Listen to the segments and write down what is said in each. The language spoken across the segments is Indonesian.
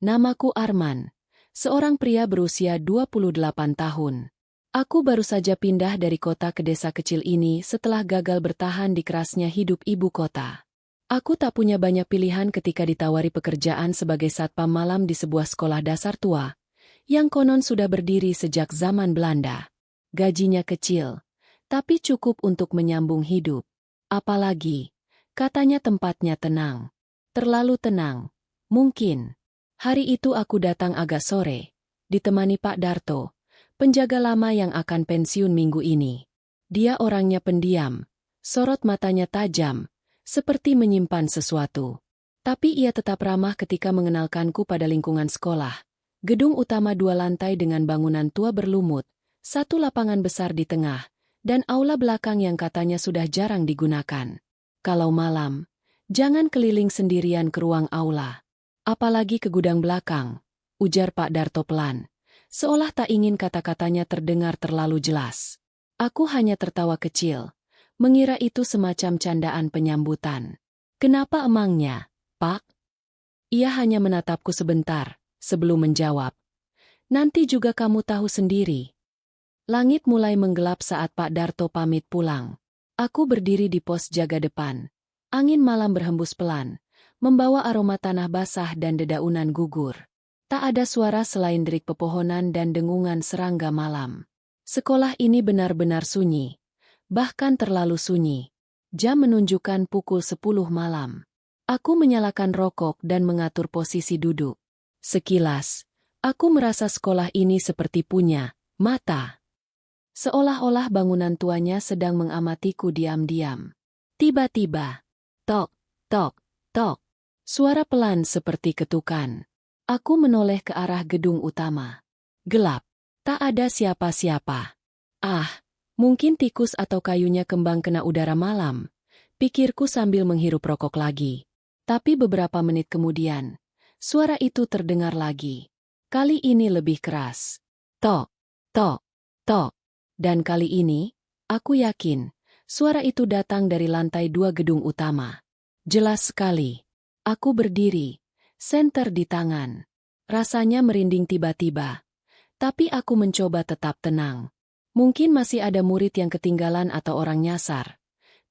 Namaku Arman, seorang pria berusia 28 tahun. Aku baru saja pindah dari kota ke desa kecil ini setelah gagal bertahan di kerasnya hidup ibu kota. Aku tak punya banyak pilihan ketika ditawari pekerjaan sebagai satpam malam di sebuah sekolah dasar tua, yang konon sudah berdiri sejak zaman Belanda. Gajinya kecil, tapi cukup untuk menyambung hidup. Apalagi, katanya tempatnya tenang. Terlalu tenang, mungkin. Hari itu aku datang agak sore, ditemani Pak Darto, penjaga lama yang akan pensiun minggu ini. Dia orangnya pendiam, sorot matanya tajam, seperti menyimpan sesuatu. Tapi ia tetap ramah ketika mengenalkanku pada lingkungan sekolah. Gedung utama 2 lantai dengan bangunan tua berlumut, 1 lapangan besar di tengah, dan aula belakang yang katanya sudah jarang digunakan. Kalau malam, jangan keliling sendirian ke ruang aula. Apalagi ke gudang belakang, ujar Pak Darto pelan, seolah tak ingin kata-katanya terdengar terlalu jelas. Aku hanya tertawa kecil, mengira itu semacam candaan penyambutan. Kenapa emangnya, Pak? Ia hanya menatapku sebentar, sebelum menjawab. Nanti juga kamu tahu sendiri. Langit mulai menggelap saat Pak Darto pamit pulang. Aku berdiri di pos jaga depan. Angin malam berhembus pelan, membawa aroma tanah basah dan dedaunan gugur. Tak ada suara selain derik pepohonan dan dengungan serangga malam. Sekolah ini benar-benar sunyi, bahkan terlalu sunyi. Jam menunjukkan pukul 10 malam. Aku menyalakan rokok dan mengatur posisi duduk. Sekilas, aku merasa sekolah ini seperti punya mata. Seolah-olah bangunan tuanya sedang mengamatiku diam-diam. Tiba-tiba, tok, tok, tok. Suara pelan seperti ketukan. Aku menoleh ke arah gedung utama. Gelap. Tak ada siapa-siapa. Ah, mungkin tikus atau kayunya kembang kena udara malam, pikirku sambil menghirup rokok lagi. Tapi beberapa menit kemudian, suara itu terdengar lagi. Kali ini lebih keras. Tok, tok, tok. Dan kali ini, aku yakin, suara itu datang dari lantai 2 gedung utama. Jelas sekali. Aku berdiri, senter di tangan. Rasanya merinding tiba-tiba. Tapi aku mencoba tetap tenang. Mungkin masih ada murid yang ketinggalan atau orang nyasar.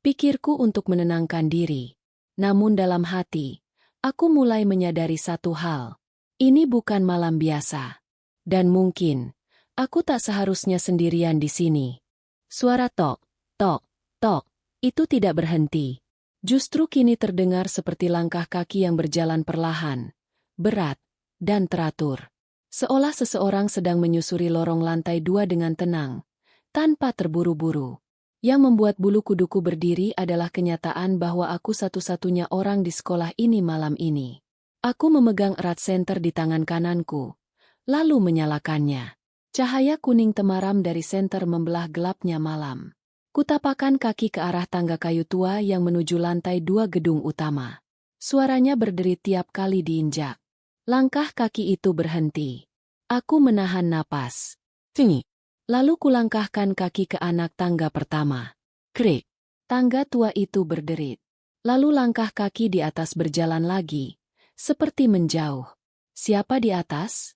Pikirku untuk menenangkan diri. Namun dalam hati, aku mulai menyadari satu hal. Ini bukan malam biasa. Dan mungkin, aku tak seharusnya sendirian di sini. Suara tok, tok, tok, itu tidak berhenti. Justru kini terdengar seperti langkah kaki yang berjalan perlahan, berat, dan teratur. Seolah seseorang sedang menyusuri lorong lantai 2 dengan tenang, tanpa terburu-buru. Yang membuat bulu kuduku berdiri adalah kenyataan bahwa aku satu-satunya orang di sekolah ini malam ini. Aku memegang erat senter di tangan kananku, lalu menyalakannya. Cahaya kuning temaram dari senter membelah gelapnya malam. Kutapakan kaki ke arah tangga kayu tua yang menuju lantai 2 gedung utama. Suaranya berderit tiap kali diinjak. Langkah kaki itu berhenti. Aku menahan napas. Tinggi. Lalu kulangkahkan kaki ke anak tangga pertama. Krik. Tangga tua itu berderit. Lalu langkah kaki di atas berjalan lagi, seperti menjauh. Siapa di atas?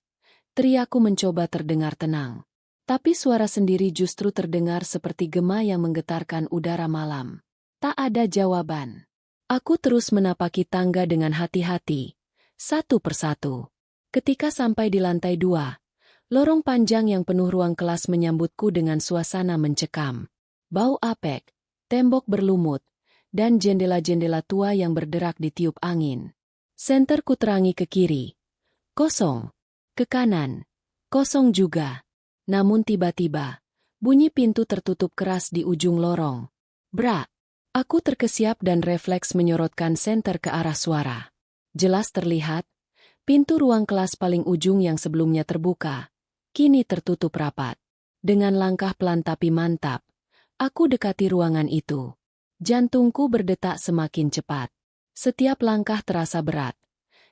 Teriakku mencoba terdengar tenang. Tapi suara sendiri justru terdengar seperti gema yang menggetarkan udara malam. Tak ada jawaban. Aku terus menapaki tangga dengan hati-hati, satu persatu. Ketika sampai di lantai 2, lorong panjang yang penuh ruang kelas menyambutku dengan suasana mencekam. Bau apek, tembok berlumut, dan jendela-jendela tua yang berderak ditiup angin. Senterku terangi ke kiri. Kosong. Ke kanan. Kosong juga. Namun tiba-tiba, bunyi pintu tertutup keras di ujung lorong. Brak! Aku terkesiap dan refleks menyorotkan senter ke arah suara. Jelas terlihat, pintu ruang kelas paling ujung yang sebelumnya terbuka, kini tertutup rapat. Dengan langkah pelan tapi mantap, aku dekati ruangan itu. Jantungku berdetak semakin cepat. Setiap langkah terasa berat.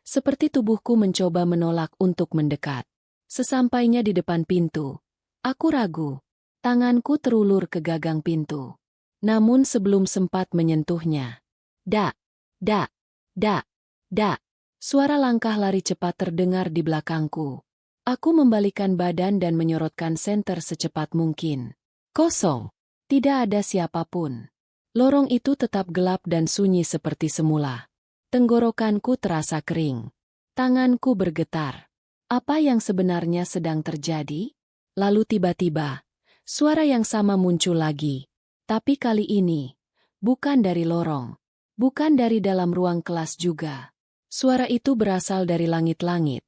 Seperti tubuhku mencoba menolak untuk mendekat. Sesampainya di depan pintu, aku ragu. Tanganku terulur ke gagang pintu. Namun sebelum sempat menyentuhnya, dak, dak, dak, dak, Suara langkah lari cepat terdengar di belakangku. Aku membalikan badan dan menyorotkan senter secepat mungkin. Kosong. Tidak ada siapapun. Lorong itu tetap gelap dan sunyi seperti semula. Tenggorokanku terasa kering. Tanganku bergetar. Apa yang sebenarnya sedang terjadi? Lalu tiba-tiba, suara yang sama muncul lagi. Tapi kali ini, bukan dari lorong. Bukan dari dalam ruang kelas juga. Suara itu berasal dari langit-langit.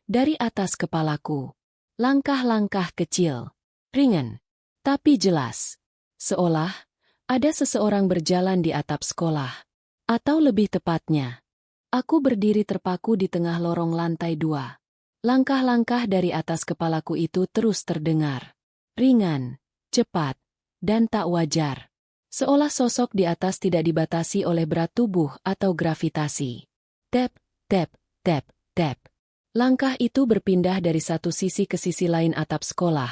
Dari atas kepalaku. Langkah-langkah kecil. Ringan. Tapi jelas. Seolah ada seseorang berjalan di atap sekolah. Atau lebih tepatnya, aku berdiri terpaku di tengah lorong lantai 2. Langkah-langkah dari atas kepalaku itu terus terdengar. Ringan, cepat, dan tak wajar. Seolah sosok di atas tidak dibatasi oleh berat tubuh atau gravitasi. Tap, tap, tap, tap. Langkah itu berpindah dari satu sisi ke sisi lain atap sekolah,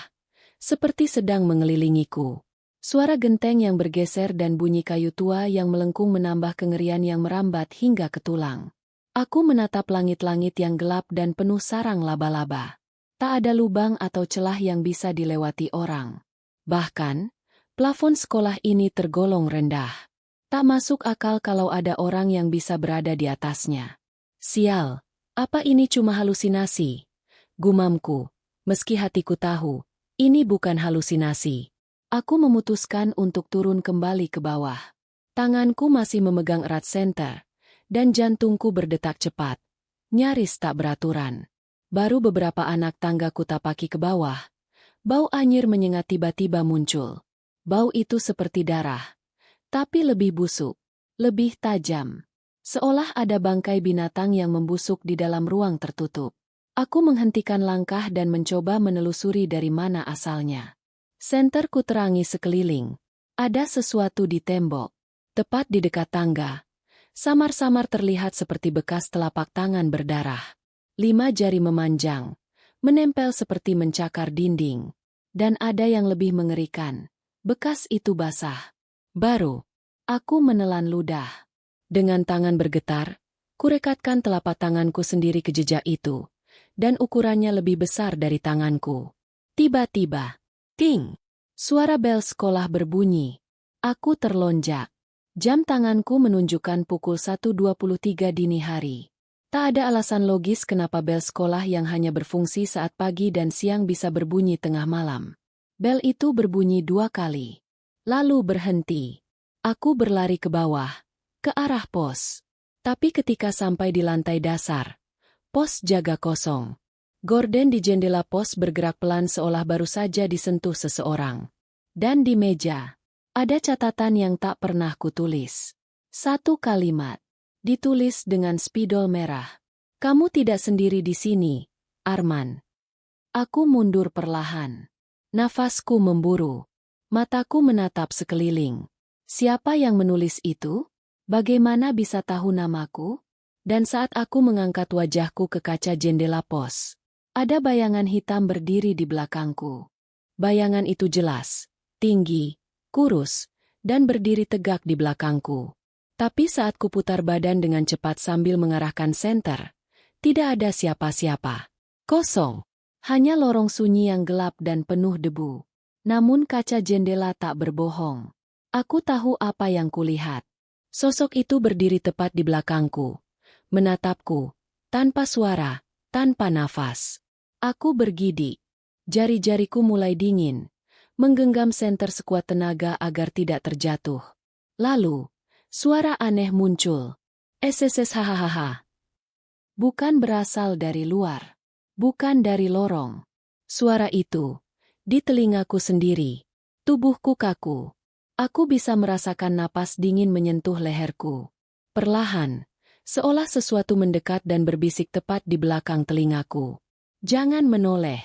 seperti sedang mengelilingiku. Suara genteng yang bergeser dan bunyi kayu tua yang melengkung menambah kengerian yang merambat hingga ke tulang. Aku menatap langit-langit yang gelap dan penuh sarang laba-laba. Tak ada lubang atau celah yang bisa dilewati orang. Bahkan, plafon sekolah ini tergolong rendah. Tak masuk akal kalau ada orang yang bisa berada di atasnya. Sial, apa ini cuma halusinasi? Gumamku, meski hatiku tahu, ini bukan halusinasi. Aku memutuskan untuk turun kembali ke bawah. Tanganku masih memegang erat senter, dan jantungku berdetak cepat. Nyaris tak beraturan. Baru beberapa anak tangga kutapaki ke bawah. Bau anyir menyengat tiba-tiba muncul. Bau itu seperti darah. Tapi lebih busuk. Lebih tajam. Seolah ada bangkai binatang yang membusuk di dalam ruang tertutup. Aku menghentikan langkah dan mencoba menelusuri dari mana asalnya. Senterku terangi sekeliling. Ada sesuatu di tembok. Tepat di dekat tangga. Samar-samar terlihat seperti bekas telapak tangan berdarah. 5 jari memanjang. Menempel seperti mencakar dinding. Dan ada yang lebih mengerikan. Bekas itu basah. Baru. Aku menelan ludah. Dengan tangan bergetar, kurekatkan telapak tanganku sendiri ke jejak itu. Dan ukurannya lebih besar dari tanganku. Tiba-tiba. Ting! Suara bel sekolah berbunyi. Aku terlonjak. Jam tanganku menunjukkan pukul 1.23 dini hari. Tak ada alasan logis kenapa bel sekolah yang hanya berfungsi saat pagi dan siang bisa berbunyi tengah malam. Bel itu berbunyi 2 kali. Lalu berhenti. Aku berlari ke bawah, ke arah pos. Tapi ketika sampai di lantai dasar, pos jaga kosong. Gorden di jendela pos bergerak pelan seolah baru saja disentuh seseorang. Dan di meja, ada catatan yang tak pernah kutulis. 1 kalimat. Ditulis dengan spidol merah. Kamu tidak sendiri di sini, Arman. Aku mundur perlahan. Nafasku memburu. Mataku menatap sekeliling. Siapa yang menulis itu? Bagaimana bisa tahu namaku? Dan saat aku mengangkat wajahku ke kaca jendela pos, ada bayangan hitam berdiri di belakangku. Bayangan itu jelas, tinggi, kurus, dan berdiri tegak di belakangku. Tapi saat kuputar badan dengan cepat sambil mengarahkan senter, tidak ada siapa-siapa. Kosong. Hanya lorong sunyi yang gelap dan penuh debu. Namun kaca jendela tak berbohong. Aku tahu apa yang kulihat. Sosok itu berdiri tepat di belakangku. Menatapku. Tanpa suara, tanpa nafas. Aku bergidik. Jari-jariku mulai dingin. Menggenggam senter sekuat tenaga agar tidak terjatuh. Lalu, suara aneh muncul. SSS hahaha. Bukan berasal dari luar. Bukan dari lorong. Suara itu, di telingaku sendiri. Tubuhku kaku. Aku bisa merasakan napas dingin menyentuh leherku. Perlahan, seolah sesuatu mendekat dan berbisik tepat di belakang telingaku. Jangan menoleh.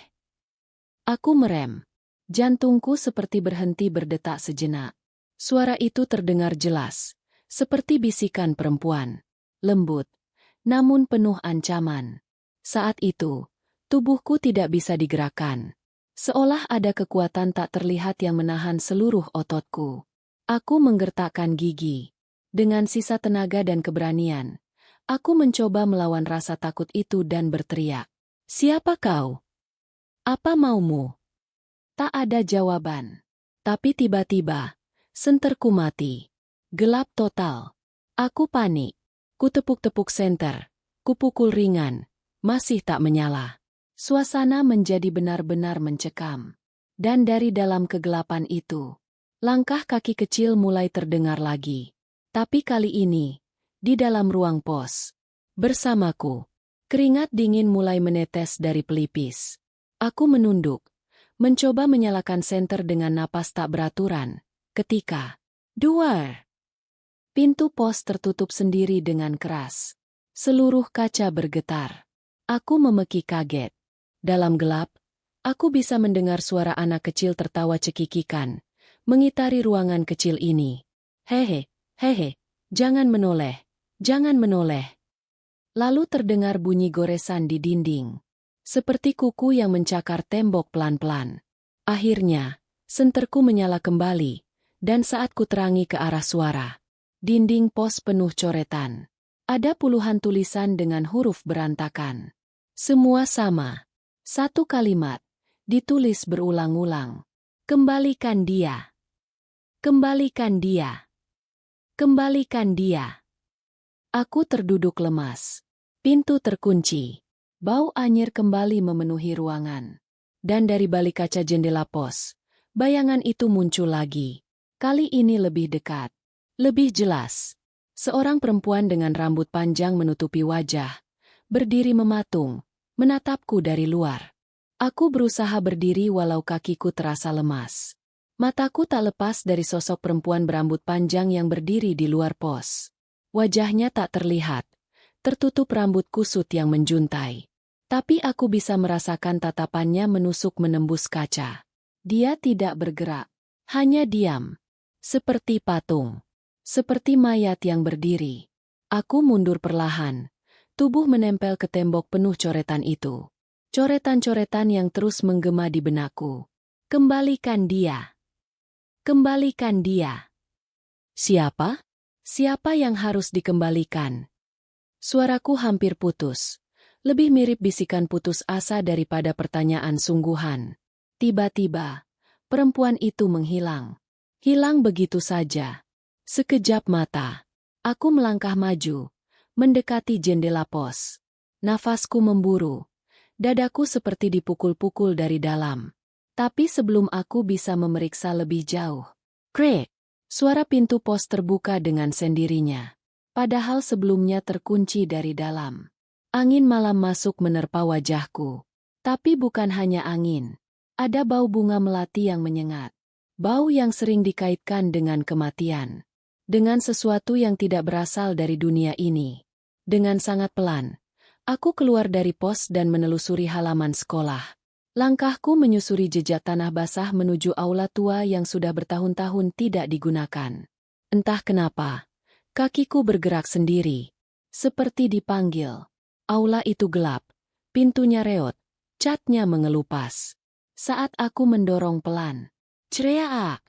Aku merem. Jantungku seperti berhenti berdetak sejenak. Suara itu terdengar jelas. Seperti bisikan perempuan. Lembut. Namun penuh ancaman. Saat itu, tubuhku tidak bisa digerakkan. Seolah ada kekuatan tak terlihat yang menahan seluruh ototku. Aku menggertakkan gigi. Dengan sisa tenaga dan keberanian, Aku mencoba melawan rasa takut itu dan berteriak. Siapa kau? Apa maumu? Tak ada jawaban. Tapi tiba-tiba, senterku mati. Gelap total. Aku panik. Kutepuk-tepuk senter. Kupukul ringan. Masih tak menyala. Suasana menjadi benar-benar mencekam. Dan dari dalam kegelapan itu, langkah kaki kecil mulai terdengar lagi. Tapi kali ini, di dalam ruang pos, bersamaku, keringat dingin mulai menetes dari pelipis. Aku menunduk, mencoba menyalakan senter dengan napas tak beraturan, ketika, duar! Pintu pos tertutup sendiri dengan keras. Seluruh kaca bergetar. Aku memeki kaget. Dalam gelap, aku bisa mendengar suara anak kecil tertawa cekikikan, mengitari ruangan kecil ini. Hehe, hehe, jangan menoleh, jangan menoleh. Lalu terdengar bunyi goresan di dinding. Seperti kuku yang mencakar tembok pelan-pelan. Akhirnya, senterku menyala kembali, dan saat ku terangi ke arah suara, dinding pos penuh coretan. Ada puluhan tulisan dengan huruf berantakan. Semua sama. Satu kalimat, ditulis berulang-ulang. Kembalikan dia. Kembalikan dia. Kembalikan dia. Aku terduduk lemas. Pintu terkunci. Bau anyir kembali memenuhi ruangan. Dan dari balik kaca jendela pos, bayangan itu muncul lagi. Kali ini lebih dekat. Lebih jelas. Seorang perempuan dengan rambut panjang menutupi wajah, berdiri mematung, menatapku dari luar. Aku berusaha berdiri walau kakiku terasa lemas. Mataku tak lepas dari sosok perempuan berambut panjang yang berdiri di luar pos. Wajahnya tak terlihat, tertutup rambut kusut yang menjuntai. Tapi aku bisa merasakan tatapannya menusuk menembus kaca. Dia tidak bergerak, hanya diam. Seperti patung. Seperti mayat yang berdiri. Aku mundur perlahan. Tubuh menempel ke tembok penuh coretan itu. Coretan-coretan yang terus menggema di benakku. Kembalikan dia. Kembalikan dia. Siapa? Siapa yang harus dikembalikan? Suaraku hampir putus. Lebih mirip bisikan putus asa daripada pertanyaan sungguhan. Tiba-tiba, perempuan itu menghilang. Hilang begitu saja. Sekejap mata. Aku melangkah maju, mendekati jendela pos. Nafasku memburu. Dadaku seperti dipukul-pukul dari dalam. Tapi sebelum aku bisa memeriksa lebih jauh. Krek! Suara pintu pos terbuka dengan sendirinya. Padahal sebelumnya terkunci dari dalam. Angin malam masuk menerpa wajahku. Tapi bukan hanya angin. Ada bau bunga melati yang menyengat. Bau yang sering dikaitkan dengan kematian. Dengan sesuatu yang tidak berasal dari dunia ini. Dengan sangat pelan, aku keluar dari pos dan menelusuri halaman sekolah. Langkahku menyusuri jejak tanah basah menuju aula tua yang sudah bertahun-tahun tidak digunakan. Entah kenapa, kakiku bergerak sendiri. Seperti dipanggil. Aula itu gelap, pintunya reot, catnya mengelupas. Saat aku mendorong pelan, cereak!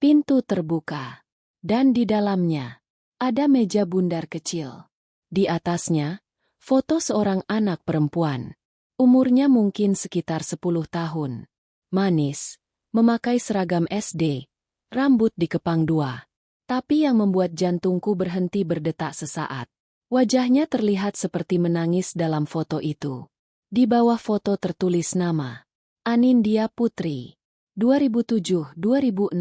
Pintu terbuka, dan di dalamnya ada meja bundar kecil. Di atasnya, foto seorang anak perempuan. Umurnya mungkin sekitar 10 tahun. Manis, memakai seragam SD, rambut dikepang dua. Tapi yang membuat jantungku berhenti berdetak sesaat. Wajahnya terlihat seperti menangis dalam foto itu. Di bawah foto tertulis nama. Anindya Putri. 2007-2016.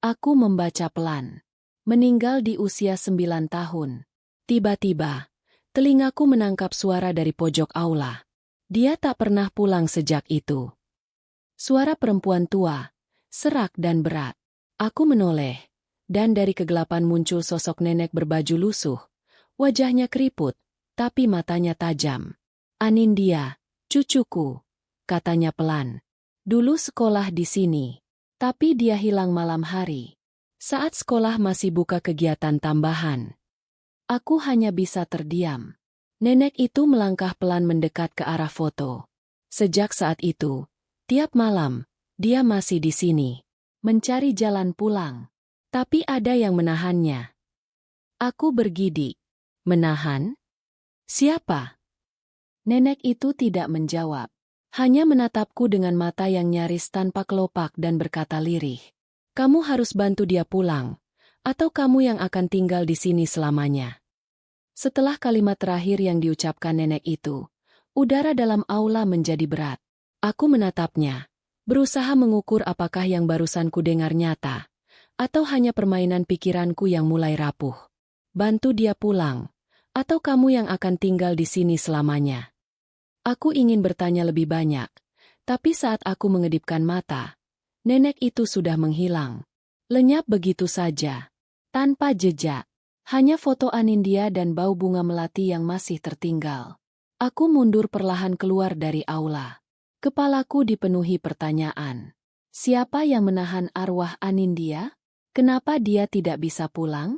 Aku membaca pelan. Meninggal di usia 9 tahun. Tiba-tiba, telingaku menangkap suara dari pojok aula. Dia tak pernah pulang sejak itu. Suara perempuan tua, serak dan berat. Aku menoleh, dan dari kegelapan muncul sosok nenek berbaju lusuh. Wajahnya keriput, tapi matanya tajam. Anindya, cucuku, katanya pelan. Dulu sekolah di sini, tapi dia hilang malam hari. Saat sekolah masih buka kegiatan tambahan. Aku hanya bisa terdiam. Nenek itu melangkah pelan mendekat ke arah foto. Sejak saat itu, tiap malam, dia masih di sini. Mencari jalan pulang. Tapi ada yang menahannya. Aku bergidik. Menahan? Siapa? Nenek itu tidak menjawab. Hanya menatapku dengan mata yang nyaris tanpa kelopak dan berkata lirih. Kamu harus bantu dia pulang, atau kamu yang akan tinggal di sini selamanya. Setelah kalimat terakhir yang diucapkan nenek itu, udara dalam aula menjadi berat. Aku menatapnya, berusaha mengukur apakah yang barusan kudengar nyata, atau hanya permainan pikiranku yang mulai rapuh. Bantu dia pulang, atau kamu yang akan tinggal di sini selamanya. Aku ingin bertanya lebih banyak, tapi saat aku mengedipkan mata, nenek itu sudah menghilang. Lenyap begitu saja, tanpa jejak. Hanya foto Anindya dan bau bunga melati yang masih tertinggal. Aku mundur perlahan keluar dari aula. Kepalaku dipenuhi pertanyaan. Siapa yang menahan arwah Anindya? Kenapa dia tidak bisa pulang?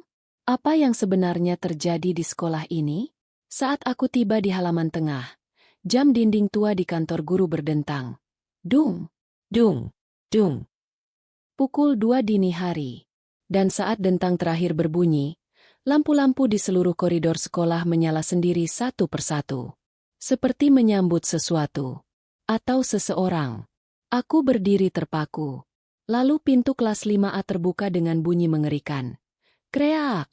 Apa yang sebenarnya terjadi di sekolah ini? Saat aku tiba di halaman tengah, jam dinding tua di kantor guru berdentang. Dung, dung, dung. Pukul 2 dini hari. Dan saat dentang terakhir berbunyi, lampu-lampu di seluruh koridor sekolah menyala sendiri satu persatu. Seperti menyambut sesuatu. Atau seseorang. Aku berdiri terpaku. Lalu pintu kelas 5A terbuka dengan bunyi mengerikan. Kreak!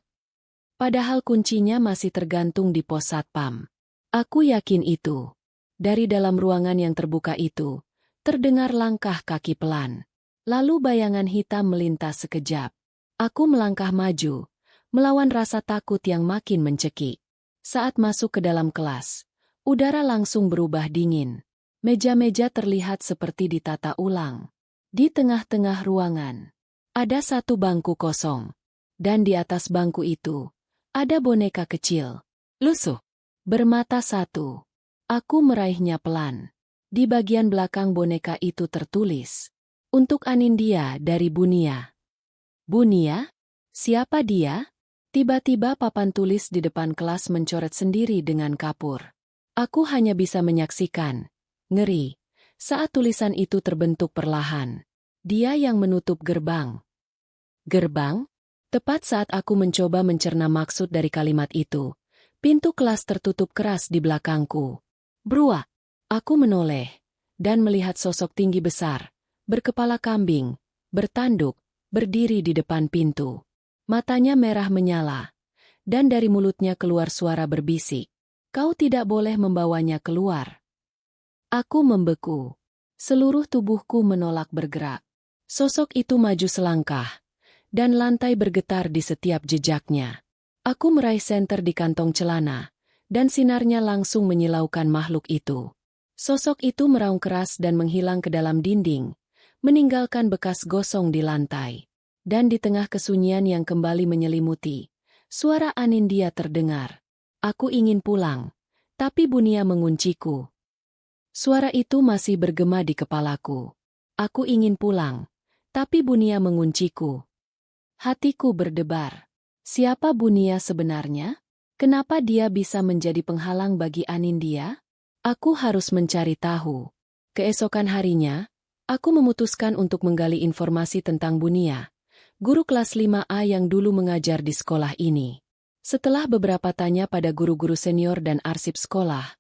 Padahal kuncinya masih tergantung di pos satpam. Aku yakin itu. Dari dalam ruangan yang terbuka itu, terdengar langkah kaki pelan. Lalu bayangan hitam melintas sekejap. Aku melangkah maju, melawan rasa takut yang makin mencekik. Saat masuk ke dalam kelas, udara langsung berubah dingin. Meja-meja terlihat seperti ditata ulang. Di tengah-tengah ruangan, ada satu bangku kosong. Dan di atas bangku itu, ada boneka kecil. Lusuh. Bermata satu. Aku meraihnya pelan. Di bagian belakang boneka itu tertulis, "Untuk Anindya dari Bunia." Bunia? Siapa dia? Tiba-tiba papan tulis di depan kelas mencoret sendiri dengan kapur. Aku hanya bisa menyaksikan. Ngeri. Saat tulisan itu terbentuk perlahan. Dia yang menutup gerbang. Gerbang? Tepat saat aku mencoba mencerna maksud dari kalimat itu, pintu kelas tertutup keras di belakangku. Brua! Aku menoleh, dan melihat sosok tinggi besar, berkepala kambing, bertanduk, berdiri di depan pintu. Matanya merah menyala, dan dari mulutnya keluar suara berbisik. Kau tidak boleh membawanya keluar. Aku membeku. Seluruh tubuhku menolak bergerak. Sosok itu maju selangkah, dan lantai bergetar di setiap jejaknya. Aku meraih senter di kantong celana, dan sinarnya langsung menyilaukan makhluk itu. Sosok itu meraung keras dan menghilang ke dalam dinding, meninggalkan bekas gosong di lantai. Dan di tengah kesunyian yang kembali menyelimuti, suara Anindya terdengar. Aku ingin pulang, tapi Bunia mengunciku. Suara itu masih bergema di kepalaku. Aku ingin pulang, tapi Bunia mengunciku. Hatiku berdebar. Siapa Bunia sebenarnya? Kenapa dia bisa menjadi penghalang bagi Anindya? Aku harus mencari tahu. Keesokan harinya, aku memutuskan untuk menggali informasi tentang Bunia, guru kelas 5A yang dulu mengajar di sekolah ini. Setelah beberapa tanya pada guru-guru senior dan arsip sekolah,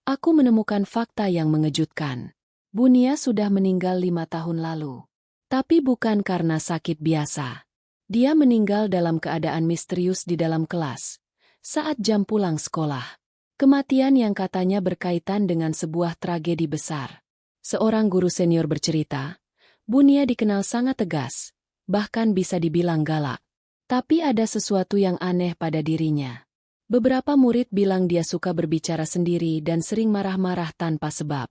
aku menemukan fakta yang mengejutkan. Bunia sudah meninggal 5 tahun lalu. Tapi bukan karena sakit biasa. Dia meninggal dalam keadaan misterius di dalam kelas, saat jam pulang sekolah. Kematian yang katanya berkaitan dengan sebuah tragedi besar. Seorang guru senior bercerita, Bunia dikenal sangat tegas, bahkan bisa dibilang galak. Tapi ada sesuatu yang aneh pada dirinya. Beberapa murid bilang dia suka berbicara sendiri dan sering marah-marah tanpa sebab.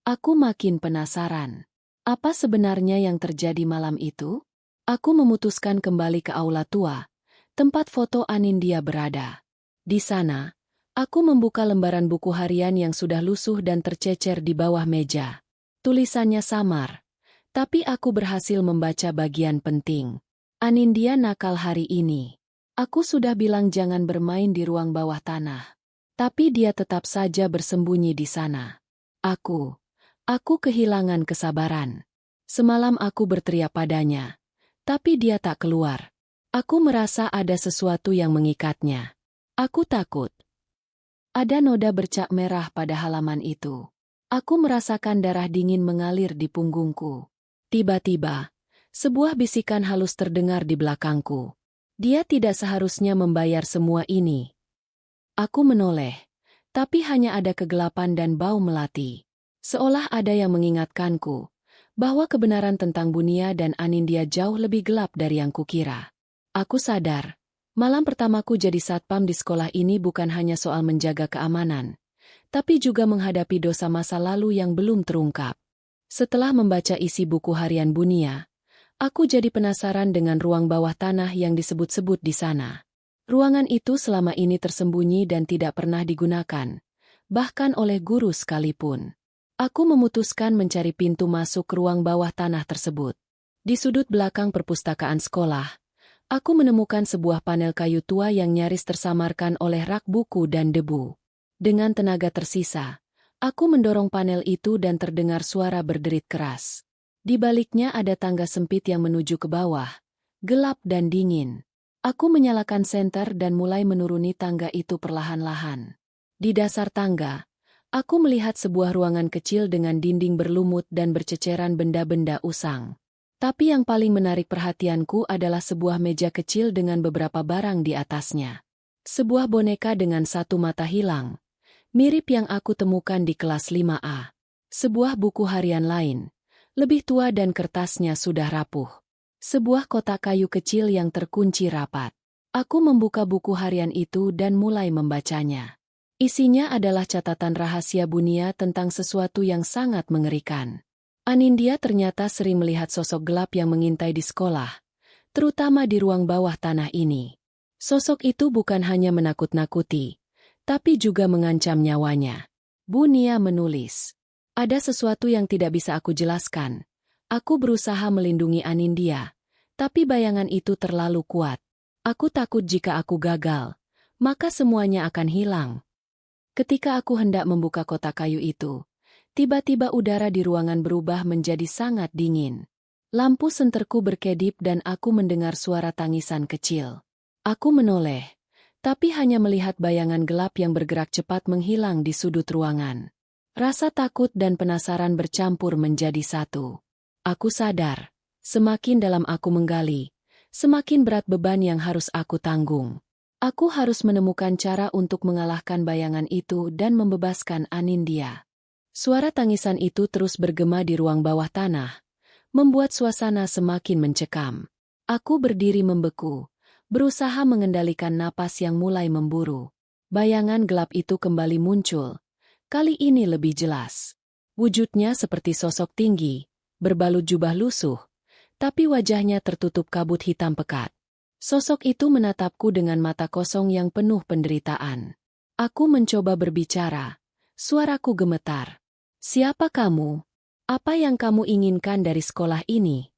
Aku makin penasaran. Apa sebenarnya yang terjadi malam itu? Aku memutuskan kembali ke aula tua, tempat foto Anindya berada. Di sana, aku membuka lembaran buku harian yang sudah lusuh dan tercecer di bawah meja. Tulisannya samar, tapi aku berhasil membaca bagian penting. Anindya nakal hari ini. Aku sudah bilang jangan bermain di ruang bawah tanah. Tapi dia tetap saja bersembunyi di sana. Aku kehilangan kesabaran. Semalam aku berteriak padanya, tapi dia tak keluar. Aku merasa ada sesuatu yang mengikatnya. Aku takut. Ada noda bercak merah pada halaman itu. Aku merasakan darah dingin mengalir di punggungku. Tiba-tiba, sebuah bisikan halus terdengar di belakangku. Dia tidak seharusnya membayar semua ini. Aku menoleh, tapi hanya ada kegelapan dan bau melati. Seolah ada yang mengingatkanku bahwa kebenaran tentang Bunia dan Anindya jauh lebih gelap dari yang kukira. Aku sadar, malam pertamaku jadi satpam di sekolah ini bukan hanya soal menjaga keamanan, tapi juga menghadapi dosa masa lalu yang belum terungkap. Setelah membaca isi buku harian Bunia, aku jadi penasaran dengan ruang bawah tanah yang disebut-sebut di sana. Ruangan itu selama ini tersembunyi dan tidak pernah digunakan, bahkan oleh guru sekalipun. Aku memutuskan mencari pintu masuk ke ruang bawah tanah tersebut. Di sudut belakang perpustakaan sekolah, aku menemukan sebuah panel kayu tua yang nyaris tersamarkan oleh rak buku dan debu. Dengan tenaga tersisa, aku mendorong panel itu dan terdengar suara berderit keras. Di baliknya ada tangga sempit yang menuju ke bawah, gelap dan dingin. Aku menyalakan senter dan mulai menuruni tangga itu perlahan-lahan. Di dasar tangga, aku melihat sebuah ruangan kecil dengan dinding berlumut dan berceceran benda-benda usang. Tapi yang paling menarik perhatianku adalah sebuah meja kecil dengan beberapa barang di atasnya. Sebuah boneka dengan satu mata hilang, mirip yang aku temukan di kelas 5A. Sebuah buku harian lain, lebih tua dan kertasnya sudah rapuh. Sebuah kotak kayu kecil yang terkunci rapat. Aku membuka buku harian itu dan mulai membacanya. Isinya adalah catatan rahasia Bunia tentang sesuatu yang sangat mengerikan. Anindya ternyata sering melihat sosok gelap yang mengintai di sekolah, terutama di ruang bawah tanah ini. Sosok itu bukan hanya menakut-nakuti, tapi juga mengancam nyawanya. Bunia menulis, "Ada sesuatu yang tidak bisa aku jelaskan. Aku berusaha melindungi Anindya, tapi bayangan itu terlalu kuat. Aku takut jika aku gagal, maka semuanya akan hilang." Ketika aku hendak membuka kotak kayu itu, tiba-tiba udara di ruangan berubah menjadi sangat dingin. Lampu senterku berkedip dan aku mendengar suara tangisan kecil. Aku menoleh, tapi hanya melihat bayangan gelap yang bergerak cepat menghilang di sudut ruangan. Rasa takut dan penasaran bercampur menjadi satu. Aku sadar, semakin dalam aku menggali, semakin berat beban yang harus aku tanggung. Aku harus menemukan cara untuk mengalahkan bayangan itu dan membebaskan Anindya. Suara tangisan itu terus bergema di ruang bawah tanah, membuat suasana semakin mencekam. Aku berdiri membeku, berusaha mengendalikan napas yang mulai memburu. Bayangan gelap itu kembali muncul, kali ini lebih jelas. Wujudnya seperti sosok tinggi, berbalut jubah lusuh, tapi wajahnya tertutup kabut hitam pekat. Sosok itu menatapku dengan mata kosong yang penuh penderitaan. Aku mencoba berbicara, suaraku gemetar. "Siapa kamu? Apa yang kamu inginkan dari sekolah ini?"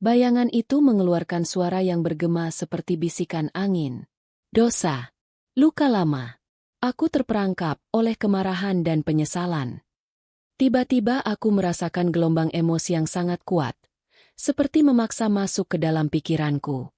Bayangan itu mengeluarkan suara yang bergema seperti bisikan angin. "Dosa. Luka lama." Aku terperangkap oleh kemarahan dan penyesalan. Tiba-tiba aku merasakan gelombang emosi yang sangat kuat, seperti memaksa masuk ke dalam pikiranku.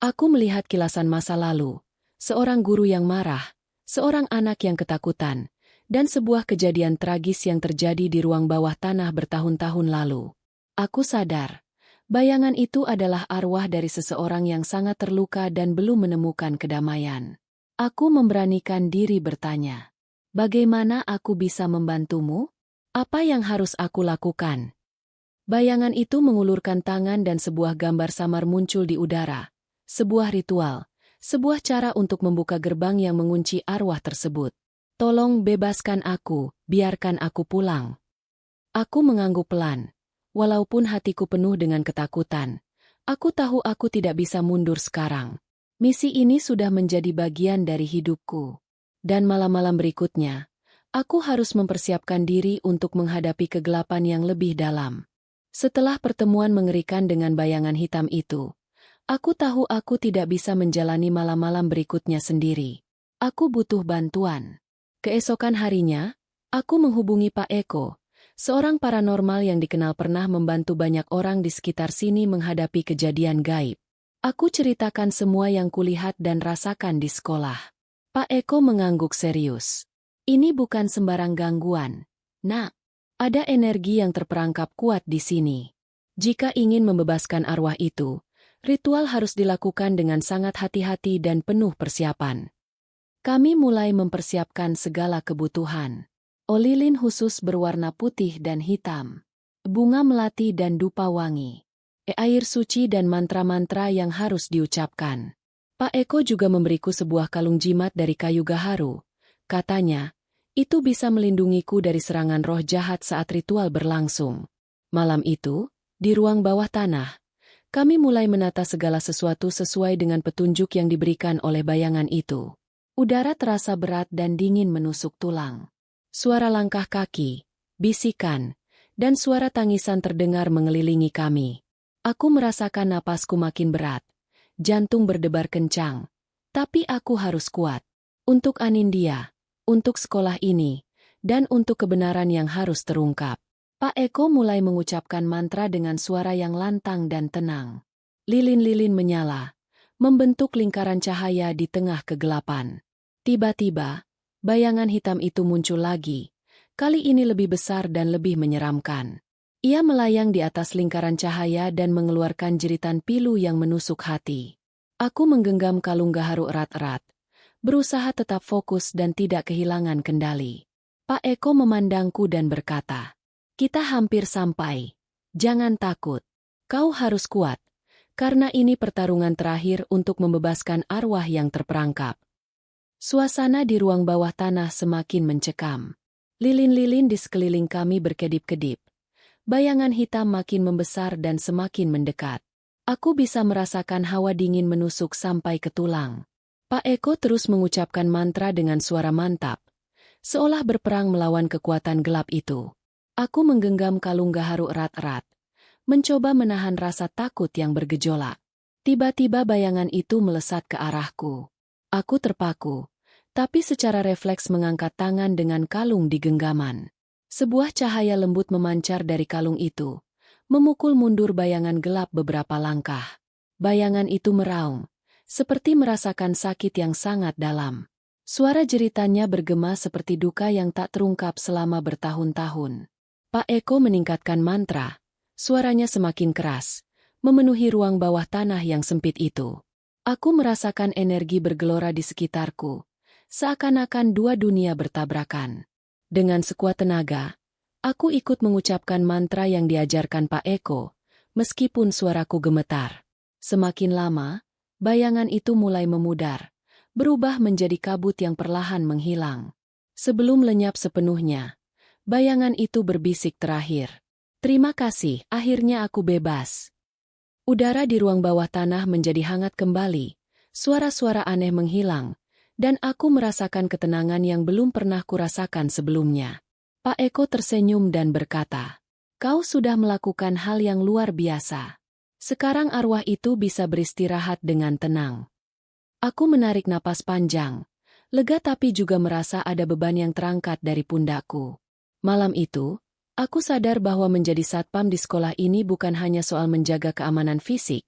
Aku melihat kilasan masa lalu, seorang guru yang marah, seorang anak yang ketakutan, dan sebuah kejadian tragis yang terjadi di ruang bawah tanah bertahun-tahun lalu. Aku sadar, bayangan itu adalah arwah dari seseorang yang sangat terluka dan belum menemukan kedamaian. Aku memberanikan diri bertanya, "Bagaimana aku bisa membantumu? Apa yang harus aku lakukan?" Bayangan itu mengulurkan tangan dan sebuah gambar samar muncul di udara. Sebuah ritual, sebuah cara untuk membuka gerbang yang mengunci arwah tersebut. "Tolong bebaskan aku, biarkan aku pulang." Aku mengangguk pelan. Walaupun hatiku penuh dengan ketakutan, aku tahu aku tidak bisa mundur sekarang. Misi ini sudah menjadi bagian dari hidupku. Dan malam-malam berikutnya, aku harus mempersiapkan diri untuk menghadapi kegelapan yang lebih dalam. Setelah pertemuan mengerikan dengan bayangan hitam itu, aku tahu aku tidak bisa menjalani malam-malam berikutnya sendiri. Aku butuh bantuan. Keesokan harinya, aku menghubungi Pak Eko, seorang paranormal yang dikenal pernah membantu banyak orang di sekitar sini menghadapi kejadian gaib. Aku ceritakan semua yang kulihat dan rasakan di sekolah. Pak Eko mengangguk serius. Ini bukan sembarang gangguan. Nak, ada energi yang terperangkap kuat di sini. Jika ingin membebaskan arwah itu, ritual harus dilakukan dengan sangat hati-hati dan penuh persiapan. Kami mulai mempersiapkan segala kebutuhan. Olilin khusus berwarna putih dan hitam. Bunga melati dan dupa wangi. Air suci dan mantra-mantra yang harus diucapkan. Pak Eko juga memberiku sebuah kalung jimat dari kayu gaharu. Katanya, itu bisa melindungiku dari serangan roh jahat saat ritual berlangsung. Malam itu, di ruang bawah tanah, kami mulai menata segala sesuatu sesuai dengan petunjuk yang diberikan oleh bayangan itu. Udara terasa berat dan dingin menusuk tulang. Suara langkah kaki, bisikan, dan suara tangisan terdengar mengelilingi kami. Aku merasakan napasku makin berat, jantung berdebar kencang. Tapi aku harus kuat. Untuk Anindya, untuk sekolah ini, dan untuk kebenaran yang harus terungkap. Pak Eko mulai mengucapkan mantra dengan suara yang lantang dan tenang. Lilin-lilin menyala, membentuk lingkaran cahaya di tengah kegelapan. Tiba-tiba, bayangan hitam itu muncul lagi. Kali ini lebih besar dan lebih menyeramkan. Ia melayang di atas lingkaran cahaya dan mengeluarkan jeritan pilu yang menusuk hati. Aku menggenggam kalung gaharu erat-erat, berusaha tetap fokus dan tidak kehilangan kendali. Pak Eko memandangku dan berkata, "Kita hampir sampai. Jangan takut. Kau harus kuat, karena ini pertarungan terakhir untuk membebaskan arwah yang terperangkap." Suasana di ruang bawah tanah semakin mencekam. Lilin-lilin di sekeliling kami berkedip-kedip. Bayangan hitam makin membesar dan semakin mendekat. Aku bisa merasakan hawa dingin menusuk sampai ke tulang. Pak Eko terus mengucapkan mantra dengan suara mantap, seolah berperang melawan kekuatan gelap itu. Aku menggenggam kalung gaharu erat-erat, mencoba menahan rasa takut yang bergejolak. Tiba-tiba bayangan itu melesat ke arahku. Aku terpaku, tapi secara refleks mengangkat tangan dengan kalung di genggaman. Sebuah cahaya lembut memancar dari kalung itu, memukul mundur bayangan gelap beberapa langkah. Bayangan itu meraung, seperti merasakan sakit yang sangat dalam. Suara jeritannya bergema seperti duka yang tak terungkap selama bertahun-tahun. Pak Eko meningkatkan mantra, suaranya semakin keras, memenuhi ruang bawah tanah yang sempit itu. Aku merasakan energi bergelora di sekitarku, seakan-akan dua dunia bertabrakan. Dengan sekuat tenaga, aku ikut mengucapkan mantra yang diajarkan Pak Eko, meskipun suaraku gemetar. Semakin lama, bayangan itu mulai memudar, berubah menjadi kabut yang perlahan menghilang. Sebelum lenyap sepenuhnya, bayangan itu berbisik terakhir. "Terima kasih, akhirnya aku bebas." Udara di ruang bawah tanah menjadi hangat kembali, suara-suara aneh menghilang, dan aku merasakan ketenangan yang belum pernah kurasakan sebelumnya. Pak Eko tersenyum dan berkata, "Kau sudah melakukan hal yang luar biasa. Sekarang arwah itu bisa beristirahat dengan tenang." Aku menarik napas panjang, lega tapi juga merasa ada beban yang terangkat dari pundakku. Malam itu, aku sadar bahwa menjadi satpam di sekolah ini bukan hanya soal menjaga keamanan fisik,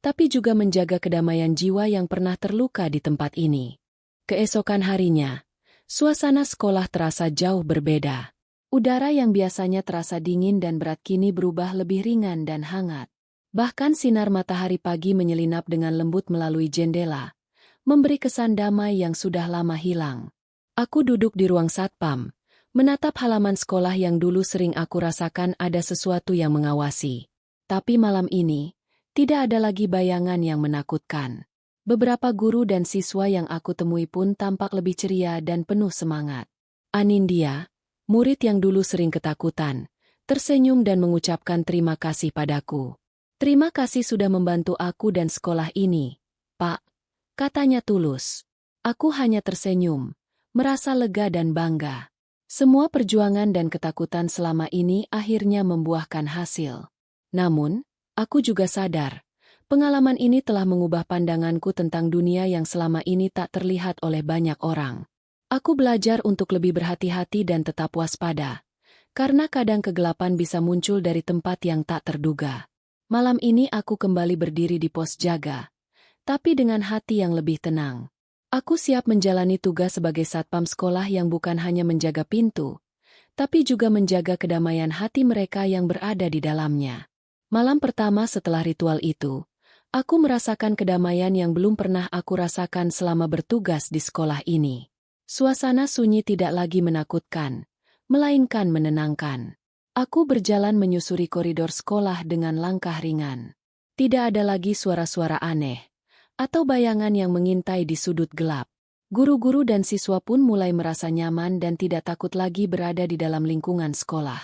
tapi juga menjaga kedamaian jiwa yang pernah terluka di tempat ini. Keesokan harinya, suasana sekolah terasa jauh berbeda. Udara yang biasanya terasa dingin dan berat kini berubah lebih ringan dan hangat. Bahkan sinar matahari pagi menyelinap dengan lembut melalui jendela, memberi kesan damai yang sudah lama hilang. Aku duduk di ruang satpam, menatap halaman sekolah yang dulu sering aku rasakan ada sesuatu yang mengawasi. Tapi malam ini, tidak ada lagi bayangan yang menakutkan. Beberapa guru dan siswa yang aku temui pun tampak lebih ceria dan penuh semangat. Anindya, murid yang dulu sering ketakutan, tersenyum dan mengucapkan terima kasih padaku. "Terima kasih sudah membantu aku dan sekolah ini, Pak," katanya tulus. Aku hanya tersenyum, merasa lega dan bangga. Semua perjuangan dan ketakutan selama ini akhirnya membuahkan hasil. Namun, aku juga sadar, pengalaman ini telah mengubah pandanganku tentang dunia yang selama ini tak terlihat oleh banyak orang. Aku belajar untuk lebih berhati-hati dan tetap waspada, karena kadang kegelapan bisa muncul dari tempat yang tak terduga. Malam ini aku kembali berdiri di pos jaga, tapi dengan hati yang lebih tenang. Aku siap menjalani tugas sebagai satpam sekolah yang bukan hanya menjaga pintu, tapi juga menjaga kedamaian hati mereka yang berada di dalamnya. Malam pertama setelah ritual itu, aku merasakan kedamaian yang belum pernah aku rasakan selama bertugas di sekolah ini. Suasana sunyi tidak lagi menakutkan, melainkan menenangkan. Aku berjalan menyusuri koridor sekolah dengan langkah ringan. Tidak ada lagi suara-suara aneh atau bayangan yang mengintai di sudut gelap. Guru-guru dan siswa pun mulai merasa nyaman dan tidak takut lagi berada di dalam lingkungan sekolah.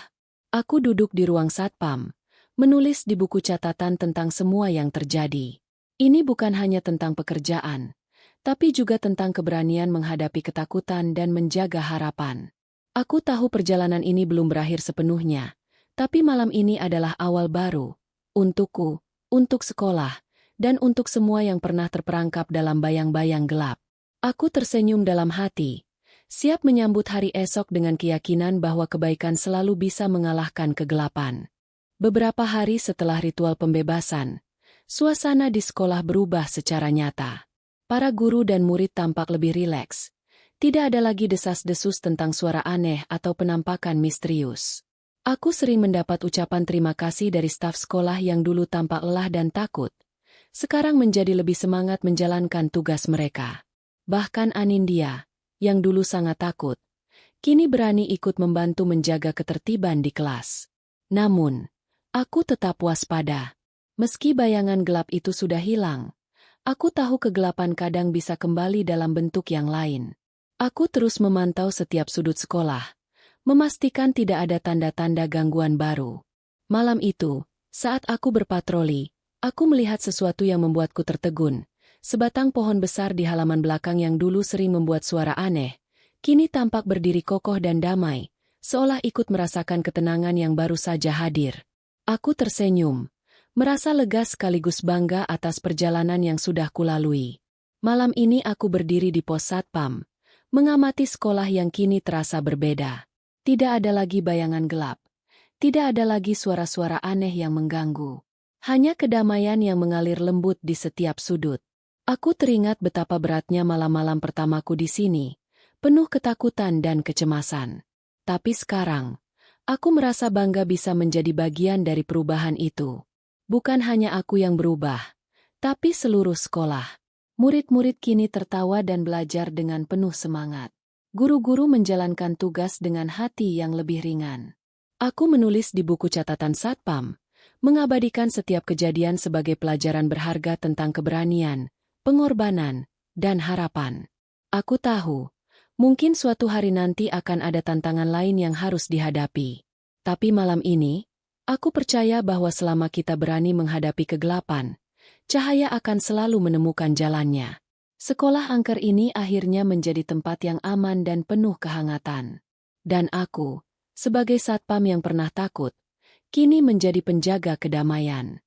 Aku duduk di ruang satpam, menulis di buku catatan tentang semua yang terjadi. Ini bukan hanya tentang pekerjaan, tapi juga tentang keberanian menghadapi ketakutan dan menjaga harapan. Aku tahu perjalanan ini belum berakhir sepenuhnya, tapi malam ini adalah awal baru. Untukku, untuk sekolah, dan untuk semua yang pernah terperangkap dalam bayang-bayang gelap. Aku tersenyum dalam hati, siap menyambut hari esok dengan keyakinan bahwa kebaikan selalu bisa mengalahkan kegelapan. Beberapa hari setelah ritual pembebasan, suasana di sekolah berubah secara nyata. Para guru dan murid tampak lebih rileks. Tidak ada lagi desas-desus tentang suara aneh atau penampakan misterius. Aku sering mendapat ucapan terima kasih dari staf sekolah yang dulu tampak lelah dan takut. Sekarang menjadi lebih semangat menjalankan tugas mereka. Bahkan Anindya, yang dulu sangat takut, kini berani ikut membantu menjaga ketertiban di kelas. Namun, aku tetap waspada. Meski bayangan gelap itu sudah hilang, aku tahu kegelapan kadang bisa kembali dalam bentuk yang lain. Aku terus memantau setiap sudut sekolah, memastikan tidak ada tanda-tanda gangguan baru. Malam itu, saat aku berpatroli, aku melihat sesuatu yang membuatku tertegun. Sebatang pohon besar di halaman belakang yang dulu sering membuat suara aneh, kini tampak berdiri kokoh dan damai, seolah ikut merasakan ketenangan yang baru saja hadir. Aku tersenyum, merasa lega sekaligus bangga atas perjalanan yang sudah kulalui. Malam ini aku berdiri di pos satpam, mengamati sekolah yang kini terasa berbeda. Tidak ada lagi bayangan gelap, tidak ada lagi suara-suara aneh yang mengganggu. Hanya kedamaian yang mengalir lembut di setiap sudut. Aku teringat betapa beratnya malam-malam pertamaku di sini, penuh ketakutan dan kecemasan. Tapi sekarang, aku merasa bangga bisa menjadi bagian dari perubahan itu. Bukan hanya aku yang berubah, tapi seluruh sekolah. Murid-murid kini tertawa dan belajar dengan penuh semangat. Guru-guru menjalankan tugas dengan hati yang lebih ringan. Aku menulis di buku catatan satpam, mengabadikan setiap kejadian sebagai pelajaran berharga tentang keberanian, pengorbanan, dan harapan. Aku tahu, mungkin suatu hari nanti akan ada tantangan lain yang harus dihadapi. Tapi malam ini, aku percaya bahwa selama kita berani menghadapi kegelapan, cahaya akan selalu menemukan jalannya. Sekolah angker ini akhirnya menjadi tempat yang aman dan penuh kehangatan. Dan aku, sebagai satpam yang pernah takut, kini menjadi penjaga kedamaian.